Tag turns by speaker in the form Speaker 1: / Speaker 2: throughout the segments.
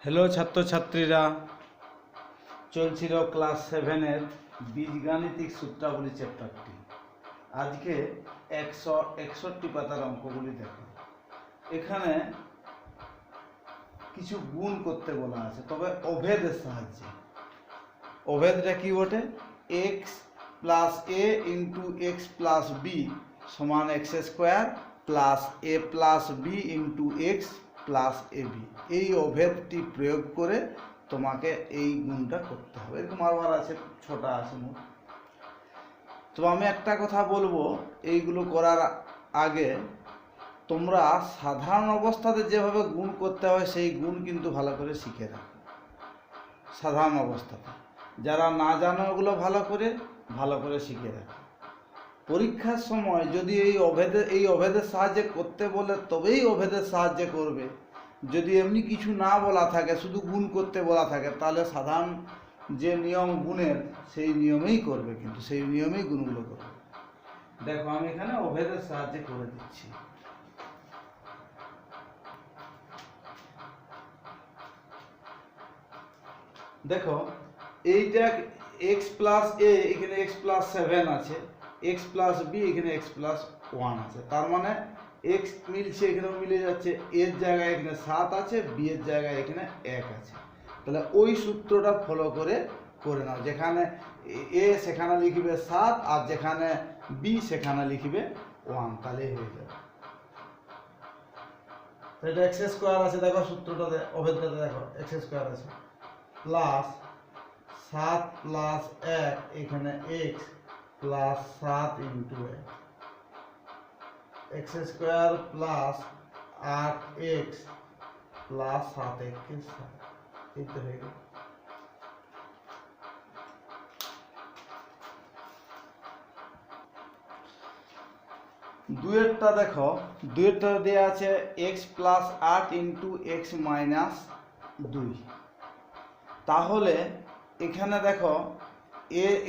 Speaker 1: Hello ছাত্রছাত্রীরা, চলছিল class 7-এর বীজগাণিতিক সূত্রাবলী চ্যাপ্টারটি। আজকে 161 পাতার অঙ্কগুলি দেখো। এখানে কিছু গুণ করতে বলা আছে, তবে অভেদের সাহায্যে। অভেদটা কি বটে? X plus a into x plus b সমান x square plus a plus b into x plus a b. এই অভেদটি প্রয়োগ করে তোমাকে এই গুণটা করতে হবে। এরকম আবার আছে, ছটা আছে মোট। তো আমি একটা কথা বলবো, এইগুলো করার আগে তোমরা সাধারণ অবস্থাতে যেভাবে গুণ করতে হয় সেই গুণ কিন্তু ভালো করে শিখে রাখো। সাধারণ অবস্থাতে যারা না জানো ওগুলো ভালো করে শিখে রাখো। পরীক্ষার সময় যদি এই অভেদের সাহায্যে করতে বলে তবেই অভেদের সাহায্যে করবে। যদি এমনি কিছু না বলা থাকে, শুধু গুণ করতে বলা থাকে, তাহলে সাধারণ যে নিয়ম গুণের সেই নিয়মেই করবে, কিন্তু সেই নিয়মেই গুণগুলো করবে। দেখো আমি এখানে অভেদের সাহায্যে করে দিচ্ছি। দেখো এইটা এক্স প্লাস এ, এখানে এক্স প্লাস 7 আছে, এক্স প্লাস বি এখানে এক্স প্লাস 1 আছে। তার মানে এক্স মিলছে, এখানেও মিলে যাচ্ছে। এর জায়গায় এখানে 7 আছে, বি এর জায়গায় এখানে 1 আছে। তাহলে ওই সূত্রটা ফলো করে নাও। যেখানে এ সেখানে লিখবে 7, আর যেখানে বি সেখানে লিখবে 1, তাহলে হয়ে যাবে। এটা এক্স স্কোয়ার আছে, দেখো সূত্রটাতে, অভেদটাতে দেখো এক্স স্কোয়ার আছে প্লাস 7 প্লাস 1 এখানে x plus 7 into x square plus 8x plus 7x কে 7, এই তো হয়ে গেল। দুয়েরটা দেখো, দুয়েরটা দেওয়া আছে x plus 8 into x minus 2। তাহলে এখানে দেখো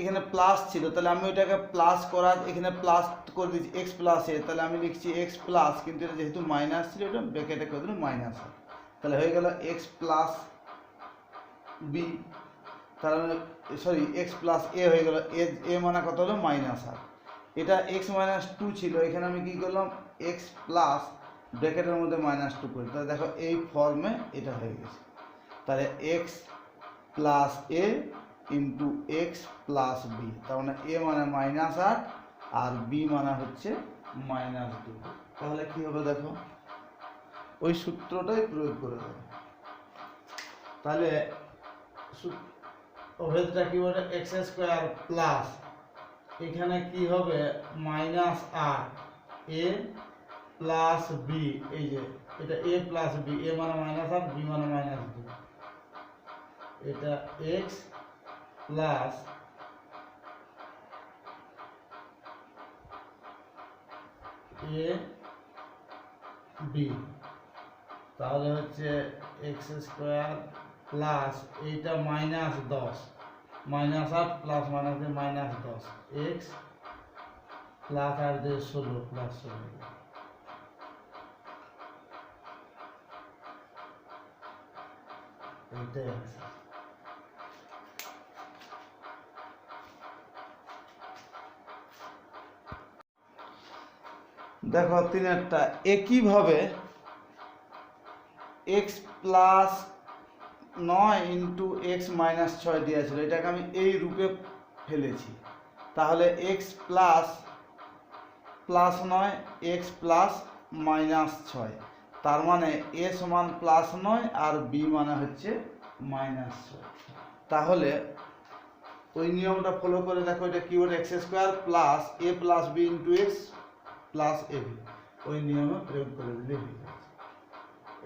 Speaker 1: এখানে প্লাস ছিল, তাহলে আমি ওইটাকে প্লাস করার এখানে প্লাস করে দিচ্ছি, এক্স প্লাস এ। তাহলে আমি লিখছি এক্স প্লাস, কিন্তু এটা যেহেতু মাইনাস ছিল এটা ব্র্যাকেটে করে দিলাম মাইনাস। তাহলে হয়ে গেল এক্স প্লাস বি, তাহলে সরি এক্স প্লাস এ হয়ে গেল। এ মানে কত হলো? মাইনাস 8। এটা এক্স মাইনাস 2 ছিল, এখানে আমি কী করলাম? এক্স প্লাস ব্র্যাকেটের মধ্যে মাইনাস 2 করি। তাহলে দেখো এই ফর্মে এটা হয়ে গেছে। তাহলে x plus a into x plus b, তার মানে এ মানে মাইনাস 8 আর বি মানে হচ্ছে মাইনাস 2। তাহলে কী হবে দেখো, ওই সূত্রটাই প্রয়োগ করে দেবে। তাহলে অভেদটা কি বলে? এক্স স্কোয়ার প্লাস এখানে কি হবে? মাইনাস 8 এ প্লাস বি, এই যে এটা এ প্লাস বি, এ মানে মাইনাস 8, বি মানে মাইনাস 2। এটা এক্স প্লাস এ বি, তাহলে হচ্ছে এক্স স্কোয়ার প্লাস এইটা minus 10, minus 8 plus minus minus 10, x plus 8 দিয়ে 16 প্লাস 16, এইটাই আছে। দেখো তিনেরটা একইভাবে x plus 9 into x minus 6 দিয়েছিল, এটাকে আমি এই রূপে ফেলেছি। তাহলে x plus 9 x plus minus 6, তার মানে এ সমান প্লাস 9 আর বি মানে হচ্ছে মাইনাস 6। তাহলে ওই নিয়মটা ফলো করে দেখো, এটা কি বলে? X square plus a plus b into x plus a b, ওই নিয়মে প্রয়োগ করে দিলে হয়ে যাচ্ছে।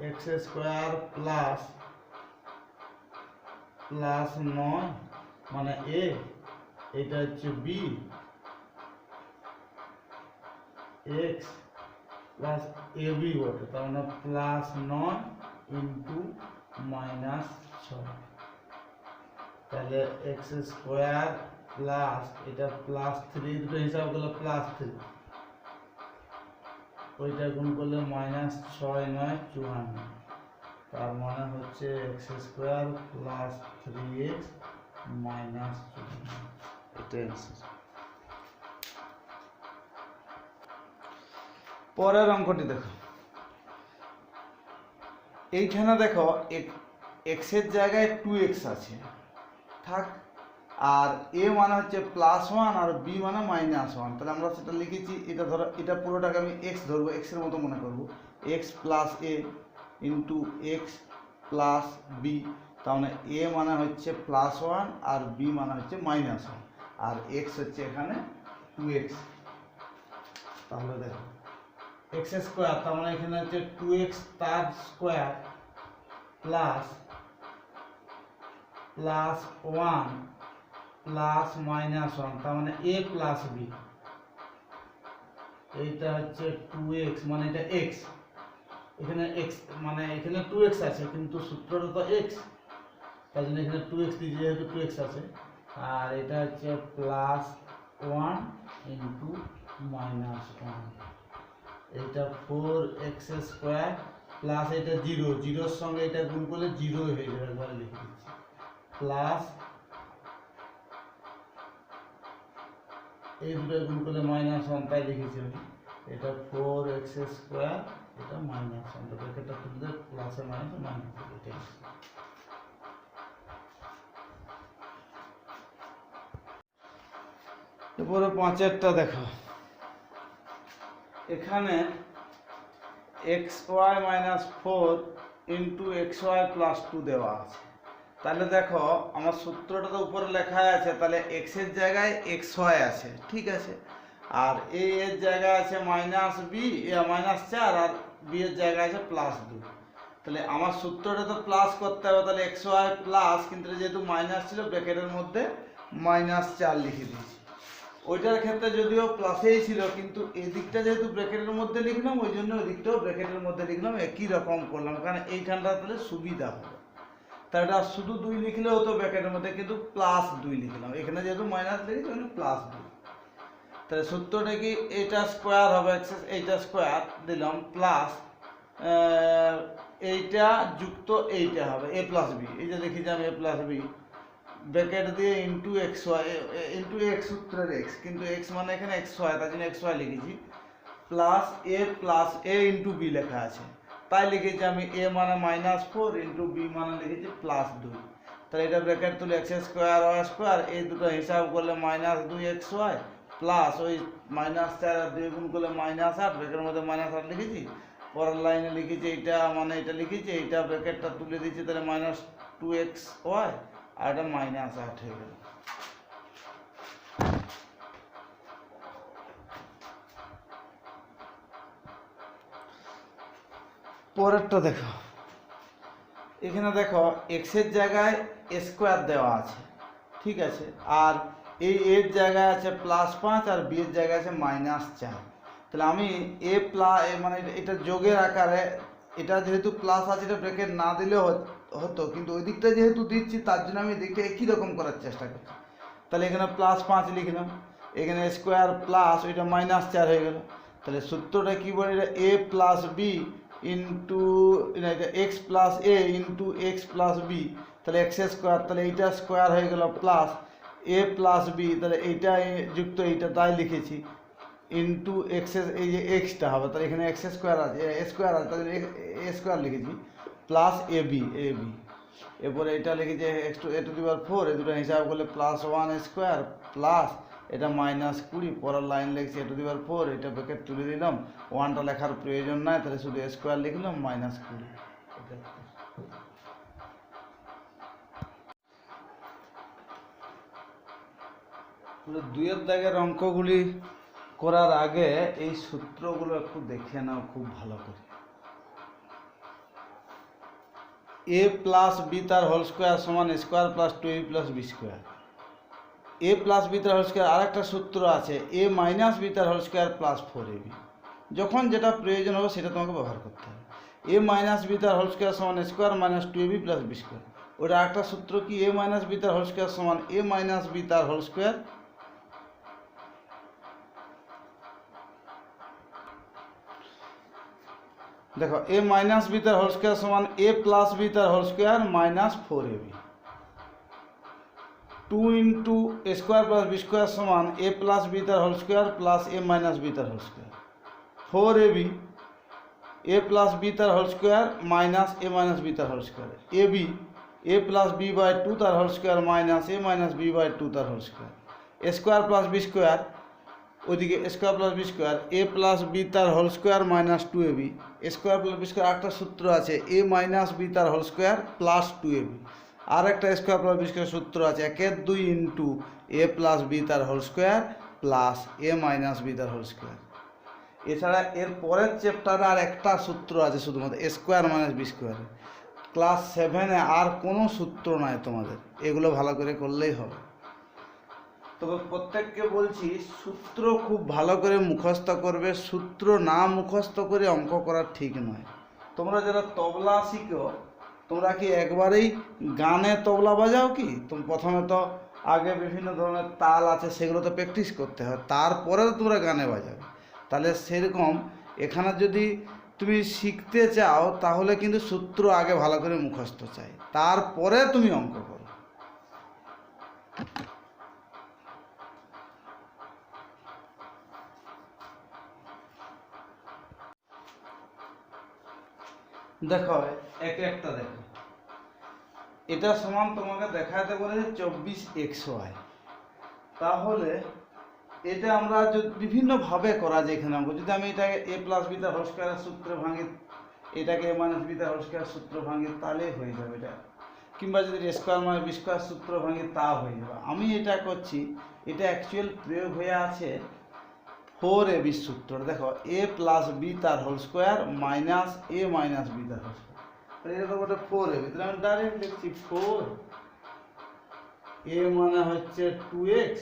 Speaker 1: এক্স স্কোয়ার প্লাস 9 মানে এ, এটা হচ্ছে B, x plus a B বটে, তার মানে প্লাস 9 ইন্টু মাইনাস 6। তাহলে এক্স স্কোয়ার প্লাস এটা প্লাস 3, দুটো হিসাব করলে প্লাস 3, ওইটা গুণ করলে মাইনাস 6 9 54, তার মানে হচ্ছে হচ্ছে x square plus 3x minus, এটাই অ্যান্সার। পরের অঙ্কটি দেখো, এইখানে দেখো এক্স এর জায়গায় 2x আছে থাক, আর এ মানে হচ্ছে +1 আর বি মানে -1, তাহলে আমরা সেটা লিখেছি। এটা ধরো, এটা পুরোটাকে আমি এক্স ধরবো, এক্সের মতো মনে করবো, x plus a into x plus b, তার মানে এ মানে হচ্ছে +1 আর বি মানে হচ্ছে -1, আর এক্স হচ্ছে এখানে 2x। তাহলে দেখো এক্স স্কোয়ার, তার মানে এখানে হচ্ছে 2x তার স্কোয়ার প্লাস 1 প্লাস -1, তার মানে a প্লাস বি, এইটা হচ্ছে 2x, মানে এটা x, এখানে x মানে এখানে 2x আছে কিন্তু সূত্রটা তো x, তাই জন্য এখানে 2x দিয়েছি যেহেতু 2x আছে, আর এটা হচ্ছে +1 ইন্টু -1, এইটা 4x স্কোয়ার প্লাস এটা 0, 0-র সঙ্গে এটা গুণ করলে 0 হয়ে যাবে, একবারে লিখে দিচ্ছি, প্লাস এই দুটো গুণ করলে -1, তাই লিখেছি আমি, এটা 4x স্কোয়ার, এটা -1, তো ব্র্যাকেটটা তুললে প্লাসে মাইনাসে মাইনাস, এটাই। এরপরে 5-এরটা দেখো, এখানে xy - 4 ইন্টু xy + 2 দেওয়া আছে। তাহলে দেখো আমার সূত্রটা তো উপরে লেখা আছে, তাহলে x এর জায়গায় xy আছে, ঠিক আছে, আর a এর জায়গায় আছে -4 আর b এর জায়গায় আছে +2। তাহলে আমার সূত্রটা তো প্লাস করতে হবে, তাহলে xy প্লাস, কিন্তু যেহেতু মাইনাস ছিল ব্র্যাকেটের মধ্যে -4 লিখে দিয়েছি। ওইটার ক্ষেত্রে যদিও প্লাসেই ছিল, কিন্তু এই দিকটা যেহেতু ব্র্যাকেটের মধ্যে লিখলাম, ওই জন্য ওই দিকটাও ব্র্যাকেটের মধ্যে লিখলাম, একই রকম করলাম, কারণ এইখানটা তাহলে সুবিধা হবে। তাহলে এটা শুধু 2 লিখলেও তো ব্র্যাকেটের মধ্যে, কিন্তু +2 লিখলাম, এখানে যেহেতু মাইনাস লিখেছি ওখানে +2। তাহলে সূত্রটা কি, এইটা স্কোয়ার হবে, এইটা স্কোয়ার দিলাম প্লাস এইটা যুক্ত এইটা হবে a প্লাস বি, এই যে দেখি যে আমি a প্লাস বি ব্র্যাকেট দিয়ে ইন্টু xy ইন্টু x, সূত্রের x, কিন্তু x মানে এখানে xy, তার জন্য xy লিখেছি, প্লাস a ইন্টু বি লেখা আছে, তাই লিখেছি আমি a মানে -4 ইন্টু বি মানে লিখেছি +2। তাহলে এটা ব্র্যাকেট তুলে x স্কোয়ার y স্কোয়ার, এই দুটো হিসাব করলে -2xy প্লাস ওই -4 আর 2 গুণ করলে -8, ব্র্যাকেটের মধ্যে -8 লিখেছি, পরের লাইনে লিখেছি এইটা মানে এটা লিখেছি, এইটা ব্র্যাকেটটা তুলে দিচ্ছি, তাহলে -2xy আর এটা -8 হয়ে গেল। পরেরটা দেখো, এখানে দেখো x এর জায়গায় স্কোয়ার দেওয়া আছে, ঠিক আছে, আর এই এর জায়গায় আছে +5 আর বি এর জায়গায় আছে -4। তাহলে আমি মানে এটা যোগের আকারে, এটা যেহেতু প্লাস আছে এটা ব্র্যাকেট না দিলেও হতো, কিন্তু ওই দিকটা যেহেতু দিচ্ছি তার জন্য আমি দিকটা একই রকম করার চেষ্টা করছি। তাহলে এখানে +5 লিখলাম, এখানে স্কোয়ার প্লাস ওইটা -4 হয়ে গেল। তাহলে সূত্রটা কী বলে, এটা a প্লাস বি ইন্টু এটা x plus a into x plus B, তাহলে এক্স স্কোয়ার, তাহলে এইটা স্কোয়ার হয়ে গেল প্লাস a প্লাস বি, তাহলে এইটা যুক্ত এইটা, তাই লিখেছি, ইন্টু এক্স, এই যে এক্সটা হবে, তাহলে এখানে এক্স স্কোয়ার আছে, স্কোয়ার আছে, তাহলে এ স্কোয়ার লিখেছি, প্লাস এ বি, এরপরে এটা লিখেছি a⁴, এই দুটো হিসাব করলে +1 স্কোয়ার প্লাস এটা -20, পরের লাইন লিখছি a⁴, এটা ব্র্যাকেট তুলে দিলাম, 1টা লেখার প্রয়োজন নাই, তাহলে শুধু স্কোয়ার লিখলাম -20। দুইয়ের দাগের অঙ্কগুলি করার আগে এই সূত্রগুলো একটু দেখে নাও খুব ভালো করে। a প্লাস বি তার হোল স্কোয়ার সমান square plus 2ab plus b square. a plus b তার হোল স্কোয়ার, আরেকটা সূত্র আছে a মাইনাস বি তার হোল স্কোয়ার প্লাস 4ab। যখন যেটা প্রয়োজন হবে সেটা তোমাকে ব্যবহার করতে হবে। a মাইনাস বি তার হোল স্কোয়ার সমান square minus 2ab plus b square. ওটা একটা সূত্র কি, a মাইনাস বি তার হোল স্কোয়ার সমান a মাইনাস বি তার হোল স্কোয়ার देखो a माइनस बी तार होल स्क्वायर समान a प्लस बी तार whole square minus 4ab 2 into a square plus b square समान a प्लस बी तार whole square plus a minus b तार whole square 4ab a plus b तार whole square minus a minus b तार whole square ab a plus b by 2 तार whole square minus a minus b by 2 तार whole square a square plus b square ওইদিকে square plus b square a plus b তার whole square minus 2ab square plus b square একটা সূত্র আছে a minus b তার whole square plus 2ab আর একটা square plus b square সূত্র আছে 1/2 ইন্টু এ প্লাস বি তার হোল স্কোয়ার প্লাস এ মাইনাস বি তার হোল স্কোয়ার। এছাড়া এর পরের চ্যাপ্টারে আর একটা সূত্র আছে শুধুমাত্র এ স্কোয়ার মাইনাস বি স্কোয়ারে। ক্লাস 7-এ আর কোনো সূত্র নাই তোমাদের, এগুলো ভালো করে করলেই হবে। তবে প্রত্যেককে বলছি সূত্র খুব ভালো করে মুখস্থ করবে, সূত্র না মুখস্থ করে অঙ্ক করা ঠিক নয়। তোমরা যারা তবলা শিখো তোমরা কি একবারেই গানে তবলা বাজাও কি? তুমি প্রথমে তো আগে বিভিন্ন ধরনের তাল আছে সেগুলো তো প্র্যাকটিস করতে হয়, তারপরে তোমরা গানে বাজাবে। তাহলে সেরকম এখানে যদি তুমি শিখতে চাও তাহলে কিন্তু সূত্র আগে ভালো করে মুখস্থ চাই, তারপরে তুমি অঙ্ক করো। দেখো এক একটা দেখো, এটা সমান তোমাকে দেখাতে বলেছে 24xy। তাহলে এটা আমরা যদি বিভিন্নভাবে করা যায় এখানে অঙ্ক, যদি আমি এটাকে এ প্লাস বি তার হোল স্কয়ারের সূত্রে ভাঙি, এটাকে এ মাইনাস বি তার হোল স্কয়ারের সূত্র ভাঙি, তাহলে হয়ে যাবে এটা। কিংবা যদি এ স্কোয়ার মাইনাস বি স্কোয়ার সূত্র ভাঙি তা হয়ে যাবে। আমি এটা করছি, এটা অ্যাকচুয়াল প্রয়োগ হয়ে আছে 4ab সূত্র। দেখো এ প্লাস বি তার হোল স্কোয়ার মাইনাস এ মাইনাস বি তার হোল স্কোয়ার, এটা তো বটে 4ab। তাহলে আমি ডাইরেক্ট লিখছি 4, এ মানে হচ্ছে 2x,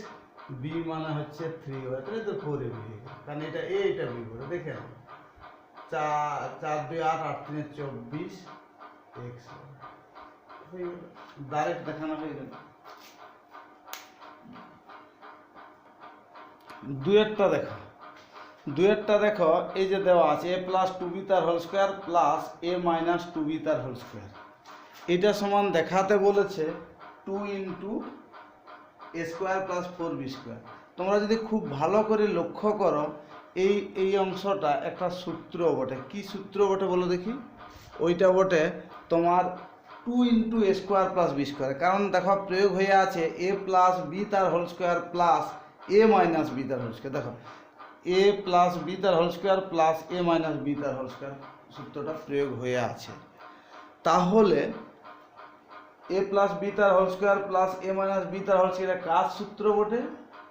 Speaker 1: বি মানে হচ্ছে 3y, তাহলে তো 4ab হয়ে গেল, কারণ এটা এ এটা বি করে দেখে নাও। 4 2 8 8 3 24 x ডাইরেক্ট দেখানো হয়ে গেল। দুয়েরটা দেখো, দুয়েরটা দেখো এই যে দেওয়া আছে এ প্লাস 2b তার হোল স্কোয়ার প্লাস এ মাইনাস 2b তার হোল স্কোয়ার। এটা সমান দেখাতে বলেছে 2 into a square plus 4b square. তোমরা যদি খুব ভালো করে লক্ষ্য করো এই অংশটা একটা সূত্র বটে। কি সূত্র বটে বলো দেখি? ওইটা বটে তোমার 2 into a square plus b square. কারণ দেখো প্রয়োগ হয়ে আছে এ প্লাস বি তার হোল স্কোয়ার প্লাস এ মাইনাস বি তার হোল স্কোয়ার। দেখো এ প্লাস বি তার হোল স্কোয়ার প্লাস এ মাইনাস বি তার হোল স্কোয়ার সূত্রটা প্রয়োগ হয়ে আছে। তাহলে এ প্লাস বি তার হোল স্কোয়ার প্লাস এ মাইনাস বি তার হোল স্কোয়ার কার সূত্র বটে?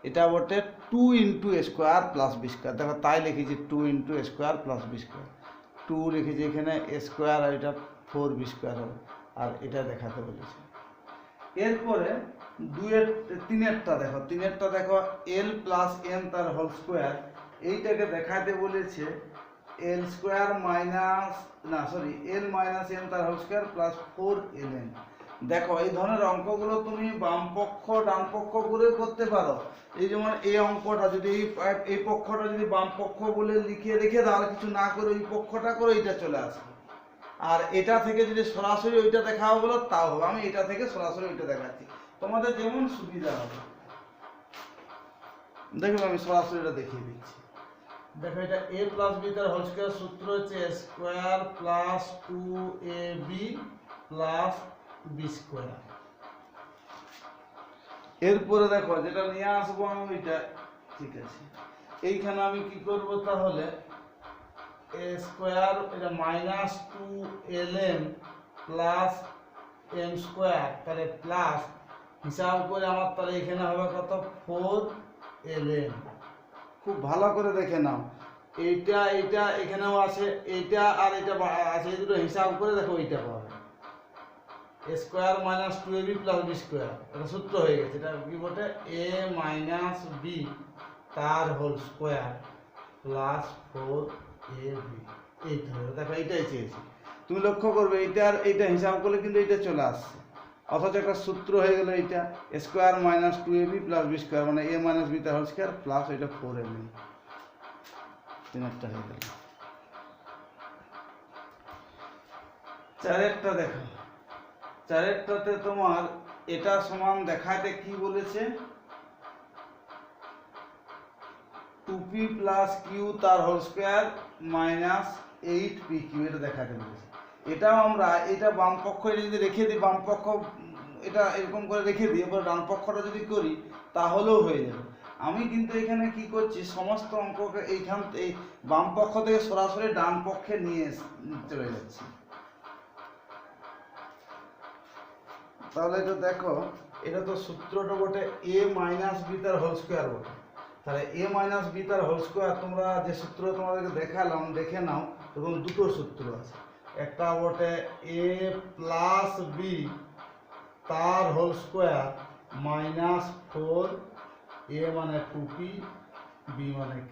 Speaker 1: এটা বটে 2 into a square plus b square. দেখো তাই লিখেছি 2 into a square plus b square. 2 লিখেছি এখানে, এ স্কোয়ার আর এটা 4b স্কোয়ার হবে, আর এটা দেখাতে বলেছে। এরপরে তিনেরটা দেখো, তিনেরটা দেখো এল প্লাস এন তার হোল স্কোয়ার। এইটাকে দেখাতে বলেছে এল square minus L minus N তার হোল স্কোয়ার প্লাস 4ln। দেখো এই ধরনের অঙ্কগুলো তুমি বাম পক্ষ ডান পক্ষ করে করতে পারো। এই যেমন এই অঙ্কটা যদি এই পক্ষটা যদি বাম পক্ষ বলে লিখে রেখে দাও, কিছু না করে ওই পক্ষটা করে এইটা চলে আসে। আর এটা থেকে যদি সরাসরি ওইটা দেখাও বলো তাও হবে। আমি এটা থেকে সরাসরি ওইটা দেখাচ্ছি, তোমাদের যেমন সুবিধা হবে। দেখো আমি সরাসরি এটা দেখিয়ে দিচ্ছি। দেখো এটা এ প্লাস বি তার হোল স্কয়ার সূত্র হচ্ছে a square plus 2ab plus b square. এরপরে দেখো যেটা নিয়ে আসবো আমি ওইটা, ঠিক আছে। এইখানে আমি কি করব তাহলে এ স্কয়ার এটা minus 2ln plus m square, তাহলে প্লাস হিসাব করে আমার তাহলে এখানে হবে কত 4ln। খুব ভালো করে দেখে নাও, এইটা এইটা এখানেও আছে, এইটা আর এটা আছে, এই দুটো হিসাব করে দেখো এইটা পাবে a square minus 2ab plus b square. এটা সূত্র হয়ে গেছে। এটা কি বটে এ মাইনাস বি তার হোল স্কয়ার প্লাস 4ab। এইটা দেখো এইটাই চেয়েছি। তুমি লক্ষ্য করবে এইটার এইটা হিসাব করলে কিন্তু এইটা চলে আসছে, অথচ একটা সূত্র হয়ে গেল এইটা a square minus 2ab plus b square, মানে এ মাইনাস বি তার হোল স্কোয়ার প্লাস ওইটা 4ln। তিন একটা হয়ে গেল। চারেরটা দেখো, চারেরটাতে তোমার এটা সমান দেখাতে কি বলেছে, 2p প্লাস কিউ তার হোল স্কোয়ার মাইনাস 8pq, এটা দেখাতে বলেছে। এটাও আমরা এটা বাম পক্ষ যদি রেখে দিই, বাম পক্ষ এটা এরকম করে রেখে দিই, এবার ডান পক্ষটা যদি করি তাহলেও হয়ে যাবে। আমি কিন্তু এখানে কি করছি, সমস্ত অঙ্ককে এইখান এই বাম পক্ষ থেকে সরাসরি ডান পক্ষে নিয়ে চলে যাচ্ছি। তাহলে এটা দেখো, এটা তো সূত্রটা বটে a মাইনাস বি তার হোল স্কোয়ার বটে। তাহলে a মাইনাস বি তার হোল স্কোয়ার, তোমরা যে সূত্র তোমাদেরকে দেখালাম দেখে নাও, এবং দুটো সূত্র আছে। একটা বটে a প্লাস বি তার হোল স্কোয়ার মাইনাস 4, a মানে 2p, b মানে q,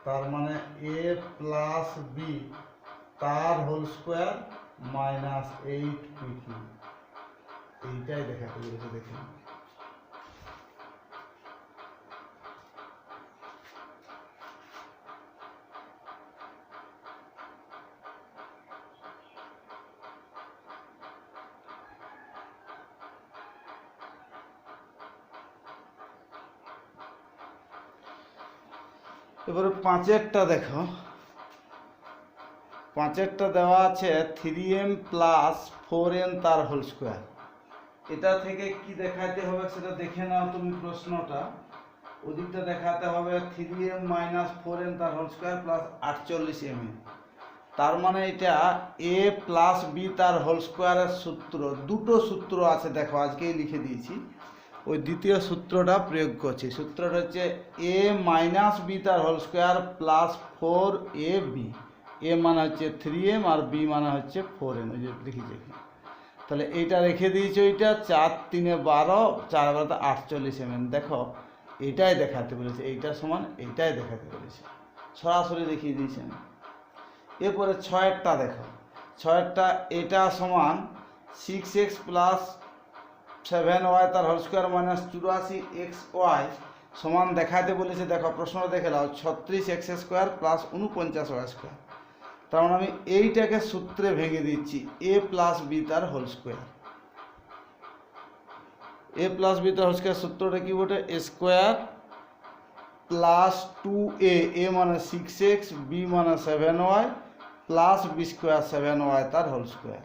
Speaker 1: তার মানে a প্লাস বি তার হোল স্কোয়ার মাইনাস 8pq, এইটাই দেখাতে বলেছে। দেখে এবারে পাঁচেরটা দেখো, পাঁচেরটা দেওয়া আছে 3m প্লাস 4n তার হোল স্কোয়ার। এটা থেকে কি দেখাতে হবে সেটা দেখে নাও তুমি প্রশ্নটা। ওদিকটা দেখাতে হবে 3m মাইনাস 4n তার হোল স্কোয়ার প্লাস 48m। তার মানে এটা a প্লাস বি তার হোল স্কোয়ারের সূত্র, দুটো সূত্র আছে দেখো, আজকেই লিখে দিয়েছি। ওই দ্বিতীয় সূত্রটা প্রয়োগ করছি। সূত্রটা হচ্ছে a মাইনাস বি তার whole square plus 4ab। a মানে হচ্ছে 3m আর b মানে হচ্ছে 4n, ওই যে লিখেছি এখানে। তাহলে এইটা রেখে দিয়েছি, ওইটা 4 3 12, 4 12 48mm। দেখো এইটাই দেখাতে বলেছে, এইটার সমান এইটাই দেখাতে বলেছে, সরাসরি দেখিয়ে দিয়েছি আমি। এরপরে ছয়েরটা দেখো, ছয়েরটা এটা সমান 6x প্লাস 7y তার হোল স্কোয়ার মাইনাস 84xy সমান দেখাতে বলেছে। দেখো প্রশ্নটা দেখে নাও, 36x square plus 49y square. তার মানে আমি এইটাকে সূত্রে ভেঙে দিচ্ছি, a প্লাস বি তার whole square. a plus b তার হোল স্কোয়ার সূত্রটা কি বটে, a square plus 2a, a মানে 6x, b মানে 7y plus b square 7y তার হোল স্কোয়ার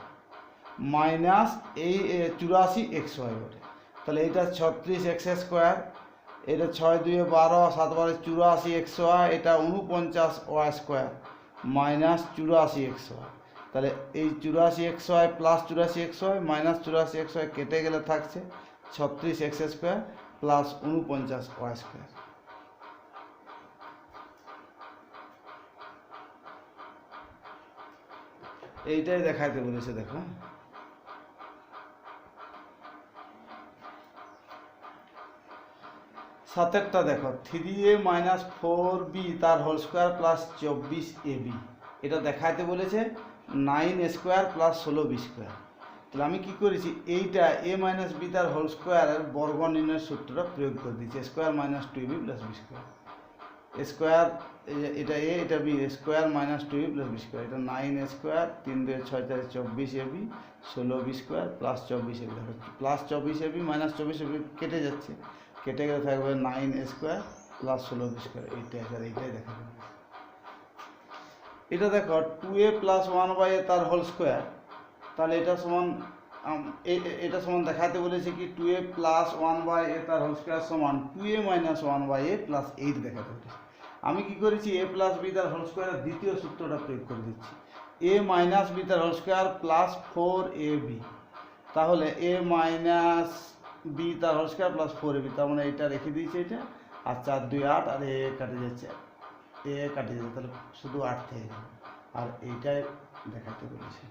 Speaker 1: মাইনাস এই 84xy বটে। তাহলে এটা 36x স্কোয়ার, এটা 6 2 12, 7 12 84xy, এটা 49y স্কোয়ার মাইনাস 84xy। তাহলে এই 84xy plus 84xy minus 84xy কেটে গেলে থাকছে 36x square plus 49y square. এইটাই দেখাতে বলেছে। দেখো সাতেরটা দেখো, 3a মাইনাস 4b তার হোল স্কোয়ার প্লাস 24ab। এটা দেখাতে বলেছে 9a square plus 16b square. তাহলে আমি কি করেছি, এইটা a মাইনাস বি তার হোল স্কোয়ারের বর্গ নির্ণয়ের সূত্রটা প্রয়োগ করে দিয়েছি, square minus 2ab plus b square. Square এটা a, এটা b, square minus 2ab plus b square. এটা 9a square, 3 2 6 4 24ab, 16b square plus 24ab। দেখো প্লাস 24ab মাইনাস 24ab কেটে যাচ্ছে, কেটে গেলে থাকবে 9a square plus 16b square. এইটাই দেখা যাবে। এটা দেখো 2a প্লাস 1/a তার হোল স্কোয়ার। তাহলে এটা সমান এটা সমান দেখাতে বলেছে কি 2a প্লাস 1/a তার হোল স্কোয়ার সমান 2a মাইনাস 1/a প্লাস 8 দেখাতে বলেছে। আমি কি করেছি, a প্লাস বি তার হোল স্কোয়ারের দ্বিতীয় সূত্রটা প্রয়োগ করে দিচ্ছি, a মাইনাস বি তার হোল স্কোয়ার প্লাস 4ab। তাহলে a মাইনাস বি তার হোল স্কোয়ার প্লাস 4ab, তার মানে এটা রেখে দিয়েছি এটা, আর 4 2 8, আর এ কাটে যাচ্ছে, তাহলে শুধু 8 থেকে যাবে, আর এইটাই দেখাতে বলেছে।